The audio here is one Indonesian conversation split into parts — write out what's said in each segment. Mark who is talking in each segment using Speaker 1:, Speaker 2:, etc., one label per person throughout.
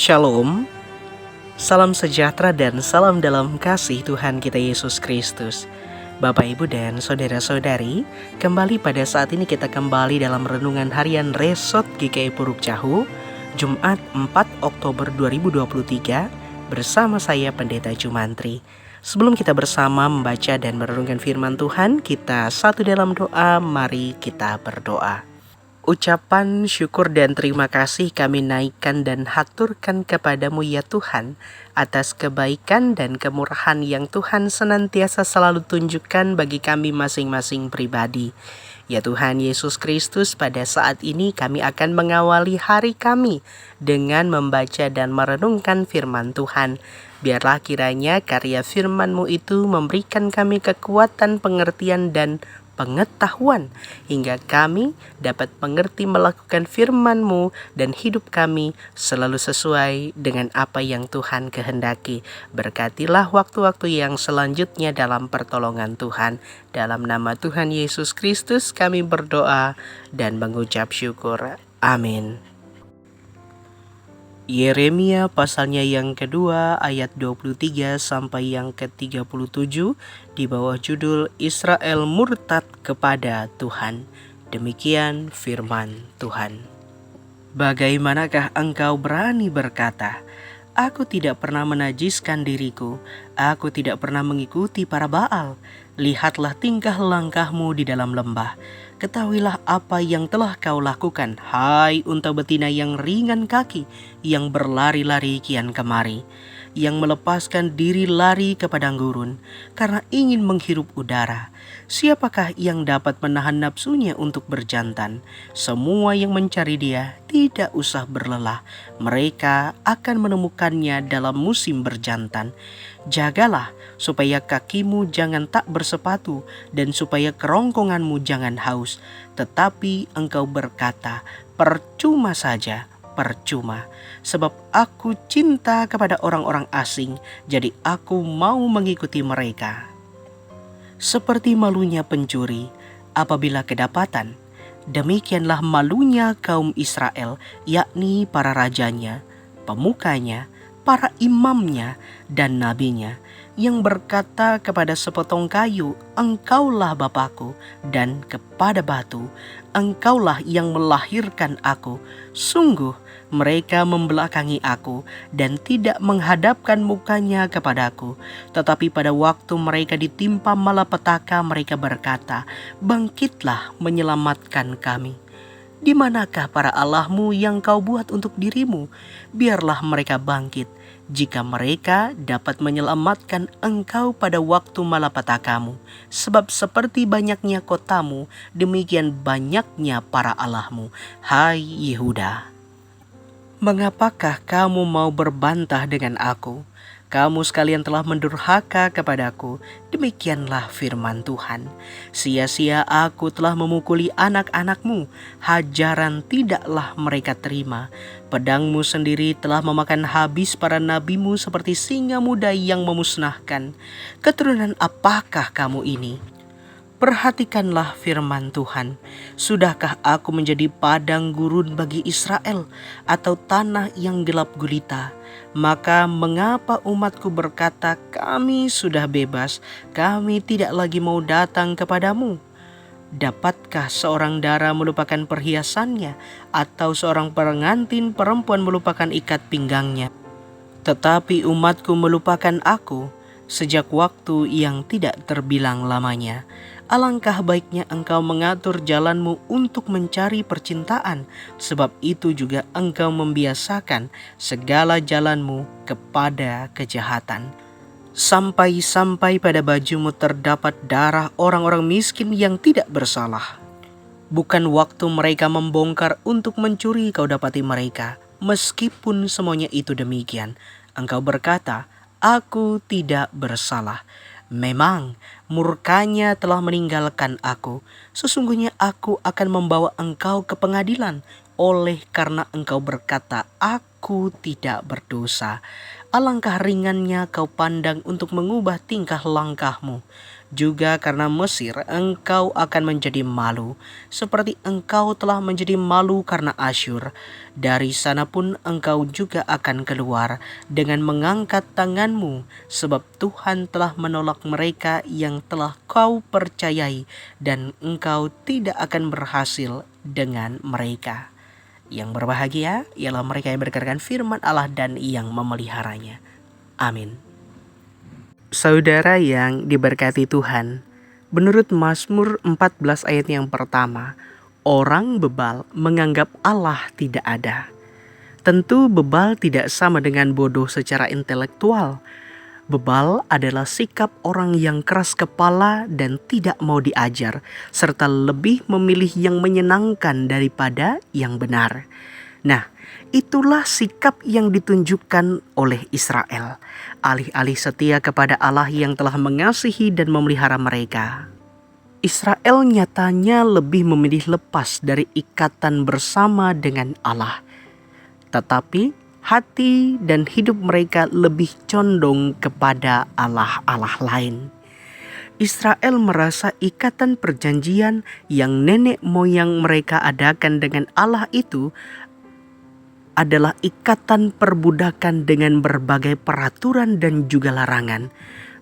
Speaker 1: Shalom, salam sejahtera dan salam dalam kasih Tuhan kita Yesus Kristus. Bapak, Ibu, dan saudara-saudari, kembali pada saat ini kita kembali dalam renungan harian Resot GKI Puruk Cahu, Jumat 4 Oktober 2023, bersama saya Pendeta Jumantri. Sebelum kita bersama membaca dan merenungkan firman Tuhan, kita satu dalam doa, mari kita berdoa. Ucapan syukur dan terima kasih kami naikkan dan haturkan kepadamu ya Tuhan, atas kebaikan dan kemurahan yang Tuhan senantiasa selalu tunjukkan bagi kami masing-masing pribadi. Ya Tuhan Yesus Kristus, pada saat ini kami akan mengawali hari kami dengan membaca dan merenungkan firman Tuhan. Biarlah kiranya karya firman-Mu itu memberikan kami kekuatan, pengertian, dan pengetahuan hingga kami dapat mengerti melakukan firman-Mu dan hidup kami selalu sesuai dengan apa yang Tuhan kehendaki. Berkatilah waktu-waktu yang selanjutnya dalam pertolongan Tuhan. Dalam nama Tuhan Yesus Kristus kami berdoa dan mengucap syukur. Amin. Yeremia pasalnya yang kedua ayat 23 sampai yang ke-37 di bawah judul Israel murtad kepada Tuhan. Demikian firman Tuhan. Bagaimanakah engkau berani berkata, "Aku tidak pernah menajiskan diriku, aku tidak pernah mengikuti para Baal. Lihatlah tingkah langkahmu di dalam lembah. Ketahuilah apa yang telah kau lakukan, hai unta betina yang ringan kaki, yang berlari-lari kian kemari, yang melepaskan diri lari ke padang gurun, karena ingin menghirup udara. Siapakah yang dapat menahan nafsunya untuk berjantan? Semua yang mencari dia tidak usah berlelah, mereka akan menemukannya dalam musim berjantan. Jagalah supaya kakimu jangan tak bersepatu dan supaya kerongkonganmu jangan haus. Tetapi engkau berkata, percuma saja, percuma. Sebab aku cinta kepada orang-orang asing, jadi aku mau mengikuti mereka. Seperti malunya pencuri apabila kedapatan, demikianlah malunya kaum Israel, yakni para rajanya, pemukanya, para imamnya dan nabinya, yang berkata kepada sepotong kayu, engkaulah Bapakku, dan kepada batu, engkaulah yang melahirkan aku. Sungguh mereka membelakangi aku dan tidak menghadapkan mukanya kepadaku. Tetapi pada waktu mereka ditimpa malapetaka, mereka berkata, bangkitlah menyelamatkan kami. Di manakah para allahmu yang kau buat untuk dirimu? Biarlah mereka bangkit, jika mereka dapat menyelamatkan engkau pada waktu malapetakamu. Sebab seperti banyaknya kotamu, demikian banyaknya para allahmu, hai Yehuda. Mengapakah kamu mau berbantah dengan aku? Kamu sekalian telah mendurhaka kepadaku, demikianlah firman Tuhan. Sia-sia aku telah memukuli anak-anakmu, hajaran tidaklah mereka terima. Pedangmu sendiri telah memakan habis para nabimu seperti singa muda yang memusnahkan. Keturunan apakah kamu ini? Perhatikanlah firman Tuhan. Sudahkah aku menjadi padang gurun bagi Israel, atau tanah yang gelap gulita? Maka mengapa umatku berkata, kami sudah bebas, kami tidak lagi mau datang kepadamu? Dapatkah seorang dara melupakan perhiasannya, atau seorang pengantin perempuan melupakan ikat pinggangnya? Tetapi umatku melupakan aku sejak waktu yang tidak terbilang lamanya. Alangkah baiknya engkau mengatur jalanmu untuk mencari percintaan, sebab itu juga engkau membiasakan segala jalanmu kepada kejahatan. Sampai-sampai pada bajumu terdapat darah orang-orang miskin yang tidak bersalah. Bukan waktu mereka membongkar untuk mencuri kau dapati mereka. Meskipun semuanya itu demikian, engkau berkata, aku tidak bersalah. Memang murkanya telah meninggalkan aku. Sesungguhnya aku akan membawa engkau ke pengadilan, oleh karena engkau berkata, aku tidak berdosa. Alangkah ringannya kau pandang untuk mengubah tingkah langkahmu. Juga karena Mesir engkau akan menjadi malu, seperti engkau telah menjadi malu karena Asyur. Dari sana pun engkau juga akan keluar dengan mengangkat tanganmu, sebab Tuhan telah menolak mereka yang telah kau percayai, dan engkau tidak akan berhasil dengan mereka. Yang berbahagia ialah mereka yang mendengarkan firman Allah dan yang memeliharanya. Amin. Saudara yang diberkati Tuhan, menurut Mazmur 14 ayat yang pertama, orang bebal menganggap Allah tidak ada. Tentu bebal tidak sama dengan bodoh secara intelektual. Bebal adalah sikap orang yang keras kepala dan tidak mau diajar, serta lebih memilih yang menyenangkan daripada yang benar. Nah, itulah sikap yang ditunjukkan oleh Israel, alih-alih setia kepada Allah yang telah mengasihi dan memelihara mereka. Israel nyatanya lebih memilih lepas dari ikatan bersama dengan Allah. Tetapi hati dan hidup mereka lebih condong kepada Allah-Allah lain. Israel merasa ikatan perjanjian yang nenek moyang mereka adakan dengan Allah itu adalah ikatan perbudakan dengan berbagai peraturan dan juga larangan.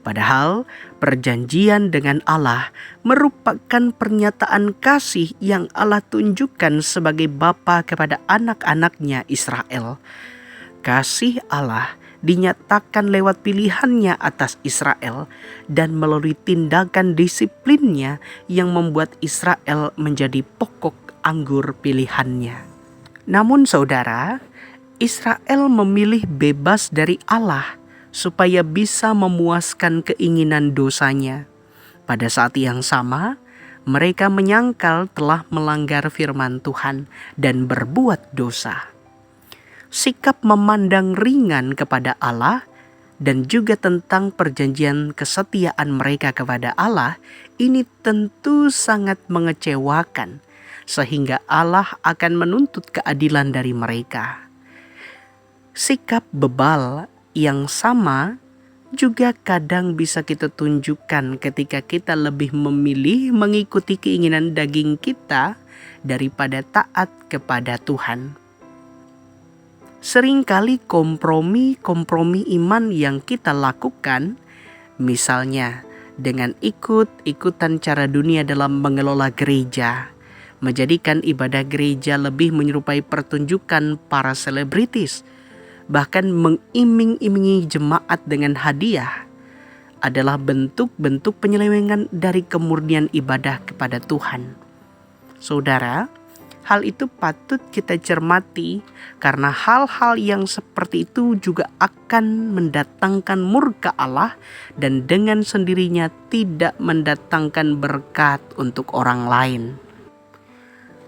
Speaker 1: Padahal perjanjian dengan Allah merupakan pernyataan kasih yang Allah tunjukkan sebagai Bapa kepada anak-anaknya Israel. Kasih Allah dinyatakan lewat pilihannya atas Israel dan melalui tindakan disiplinnya yang membuat Israel menjadi pokok anggur pilihannya. Namun saudara, Israel memilih bebas dari Allah supaya bisa memuaskan keinginan dosanya. Pada saat yang sama, mereka menyangkal telah melanggar firman Tuhan dan berbuat dosa. Sikap memandang ringan kepada Allah dan juga tentang perjanjian kesetiaan mereka kepada Allah ini tentu sangat mengecewakan, sehingga Allah akan menuntut keadilan dari mereka. Sikap bebal yang sama juga kadang bisa kita tunjukkan ketika kita lebih memilih mengikuti keinginan daging kita daripada taat kepada Tuhan. Seringkali kompromi iman yang kita lakukan, misalnya dengan ikut-ikutan cara dunia dalam mengelola gereja, menjadikan ibadah gereja lebih menyerupai pertunjukan para selebritis, bahkan mengiming-imingi jemaat dengan hadiah, adalah bentuk-bentuk penyelewengan dari kemurnian ibadah kepada Tuhan. Saudara, hal itu patut kita cermati karena hal-hal yang seperti itu juga akan mendatangkan murka Allah dan dengan sendirinya tidak mendatangkan berkat untuk orang lain.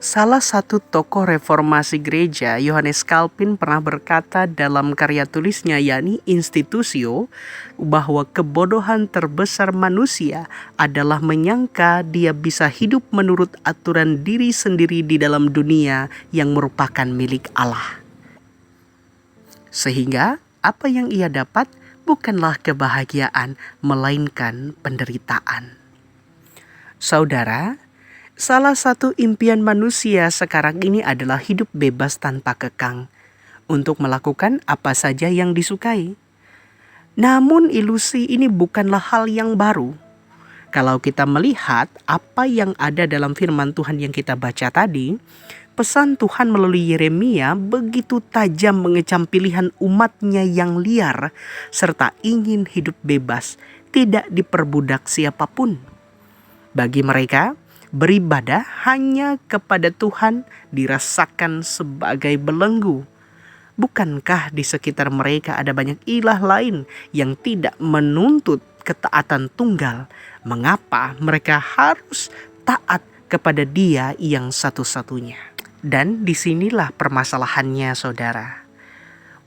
Speaker 1: Salah satu tokoh reformasi gereja, Yohanes Calvin, pernah berkata dalam karya tulisnya yakni Institutio, bahwa kebodohan terbesar manusia adalah menyangka dia bisa hidup menurut aturan diri sendiri di dalam dunia yang merupakan milik Allah. Sehingga apa yang ia dapat bukanlah kebahagiaan, melainkan penderitaan. Saudara, salah satu impian manusia sekarang ini adalah hidup bebas tanpa kekang, untuk melakukan apa saja yang disukai. Namun ilusi ini bukanlah hal yang baru. Kalau kita melihat apa yang ada dalam firman Tuhan yang kita baca tadi, pesan Tuhan melalui Yeremia begitu tajam mengecam pilihan umatnya yang liar, serta ingin hidup bebas, tidak diperbudak siapapun. Bagi mereka, beribadah hanya kepada Tuhan dirasakan sebagai belenggu. Bukankah di sekitar mereka ada banyak ilah lain yang tidak menuntut ketaatan tunggal? Mengapa mereka harus taat kepada Dia yang satu-satunya? Dan disinilah permasalahannya, saudara.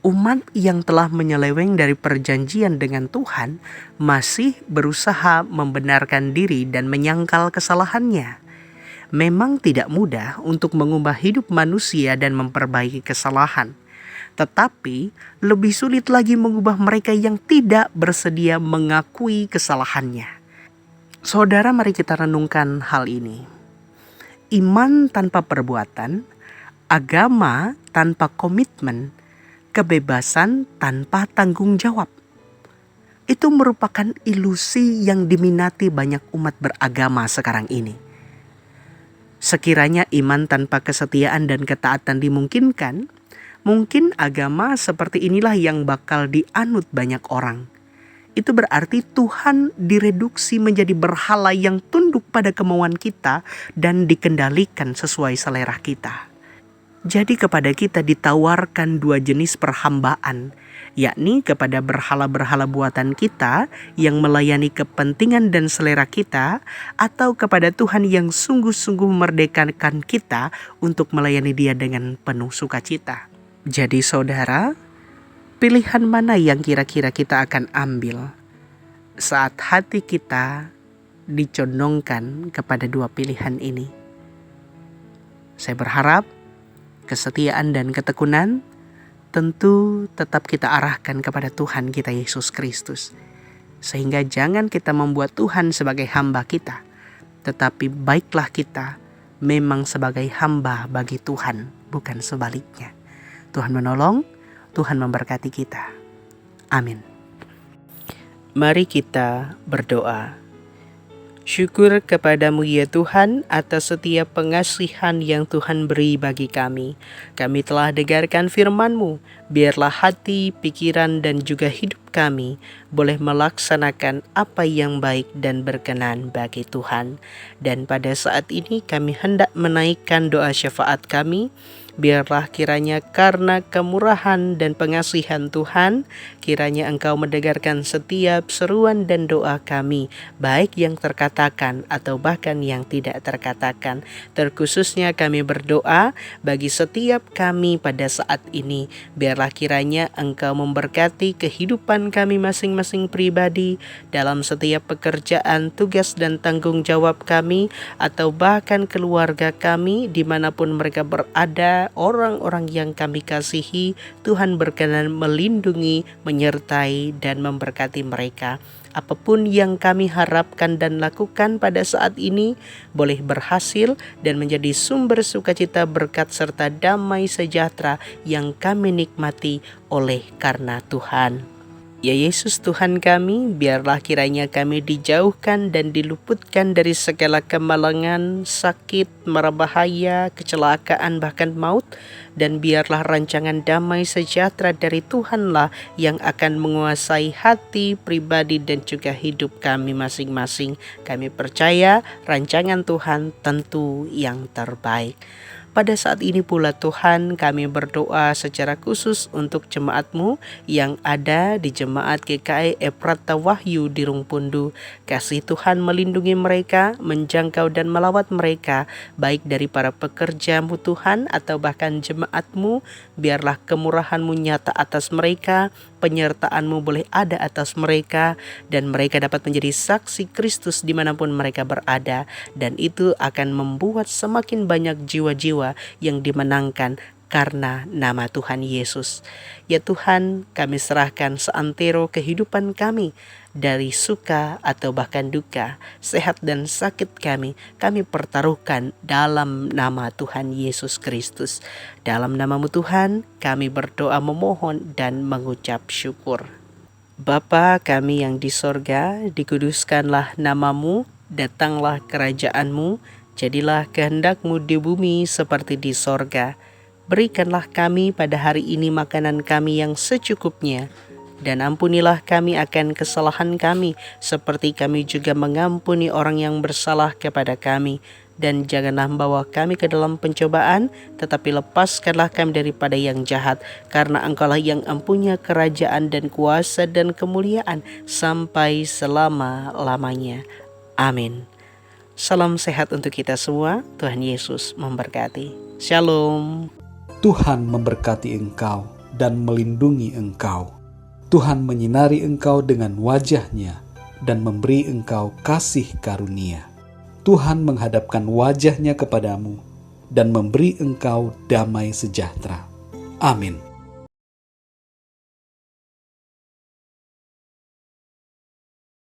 Speaker 1: Umat yang telah menyeleweng dari perjanjian dengan Tuhan masih berusaha membenarkan diri dan menyangkal kesalahannya. Memang tidak mudah untuk mengubah hidup manusia dan memperbaiki kesalahan. Tetapi lebih sulit lagi mengubah mereka yang tidak bersedia mengakui kesalahannya. Saudara, mari kita renungkan hal ini. Iman tanpa perbuatan, agama tanpa komitmen, kebebasan tanpa tanggung jawab. Itu merupakan ilusi yang diminati banyak umat beragama sekarang ini. Sekiranya iman tanpa kesetiaan dan ketaatan dimungkinkan, mungkin agama seperti inilah yang bakal dianut banyak orang. Itu berarti Tuhan direduksi menjadi berhala yang tunduk pada kemauan kita dan dikendalikan sesuai selera kita. Jadi kepada kita ditawarkan dua jenis perhambaan, yakni kepada berhala-berhala buatan kita yang melayani kepentingan dan selera kita, atau kepada Tuhan yang sungguh-sungguh memerdekakan kita untuk melayani Dia dengan penuh sukacita. Jadi saudara, pilihan mana yang kira-kira kita akan ambil saat hati kita dicondongkan kepada dua pilihan ini? Saya berharap kesetiaan dan ketekunan tentu tetap kita arahkan kepada Tuhan kita Yesus Kristus. Sehingga jangan kita membuat Tuhan sebagai hamba kita, tetapi baiklah kita memang sebagai hamba bagi Tuhan, bukan sebaliknya. Tuhan menolong, Tuhan memberkati kita. Amin. Mari kita berdoa. Syukur kepadamu ya Tuhan atas setiap pengasihan yang Tuhan beri bagi kami. Kami telah dengarkan firman-Mu. Biarlah hati, pikiran, dan juga hidup kami boleh melaksanakan apa yang baik dan berkenan bagi Tuhan. Dan pada saat ini kami hendak menaikkan doa syafaat kami. Biarlah kiranya karena kemurahan dan pengasihan Tuhan, kiranya Engkau mendengarkan setiap seruan dan doa kami, baik yang terkatakan atau bahkan yang tidak terkatakan. Terkhususnya kami berdoa bagi setiap kami pada saat ini. Biarlah kiranya Engkau memberkati kehidupan kami masing-masing pribadi dalam setiap pekerjaan, tugas dan tanggung jawab kami, atau bahkan keluarga kami dimanapun mereka berada. Orang-orang yang kami kasihi, Tuhan berkenan melindungi, menyertai, dan memberkati mereka. Apapun yang kami harapkan dan lakukan pada saat ini boleh berhasil dan menjadi sumber sukacita, berkat serta damai sejahtera yang kami nikmati oleh karena Tuhan. Ya Yesus Tuhan kami, biarlah kiranya kami dijauhkan dan diluputkan dari segala kemalangan, sakit, mara bahaya, kecelakaan, bahkan maut. Dan biarlah rancangan damai sejahtera dari Tuhanlah yang akan menguasai hati, pribadi, dan juga hidup kami masing-masing. Kami percaya rancangan Tuhan tentu yang terbaik. Pada saat ini pula Tuhan, kami berdoa secara khusus untuk jemaat-Mu yang ada di Jemaat GKI Efrata Wahyu di Rungpundu. Kasih Tuhan melindungi mereka, menjangkau dan melawat mereka, baik dari para pekerja-Mu Tuhan atau bahkan jemaat-Mu. Biarlah kemurahan-Mu nyata atas mereka, penyertaan-Mu boleh ada atas mereka, dan mereka dapat menjadi saksi Kristus dimanapun mereka berada. Dan itu akan membuat semakin banyak jiwa-jiwa yang dimenangkan karena nama Tuhan Yesus. Ya Tuhan, kami serahkan seantero kehidupan kami, dari suka atau bahkan duka, sehat dan sakit kami pertaruhkan dalam nama Tuhan Yesus Kristus. Dalam nama-Mu Tuhan, kami berdoa, memohon dan mengucap syukur. Bapa kami yang di sorga, dikuduskanlah nama-Mu, datanglah kerajaan-Mu, jadilah kehendak-Mu di bumi seperti di sorga. Berikanlah kami pada hari ini makanan kami yang secukupnya, dan ampunilah kami akan kesalahan kami, seperti kami juga mengampuni orang yang bersalah kepada kami. Dan janganlah membawa kami ke dalam pencobaan, tetapi lepaskanlah kami daripada yang jahat, karena Engkaulah yang empunya kerajaan dan kuasa dan kemuliaan sampai selama-lamanya. Amin. Salam sehat untuk kita semua. Tuhan Yesus memberkati. Shalom.
Speaker 2: Tuhan memberkati engkau dan melindungi engkau. Tuhan menyinari engkau dengan wajah-Nya dan memberi engkau kasih karunia. Tuhan menghadapkan wajah-Nya kepadamu dan memberi engkau damai sejahtera. Amin.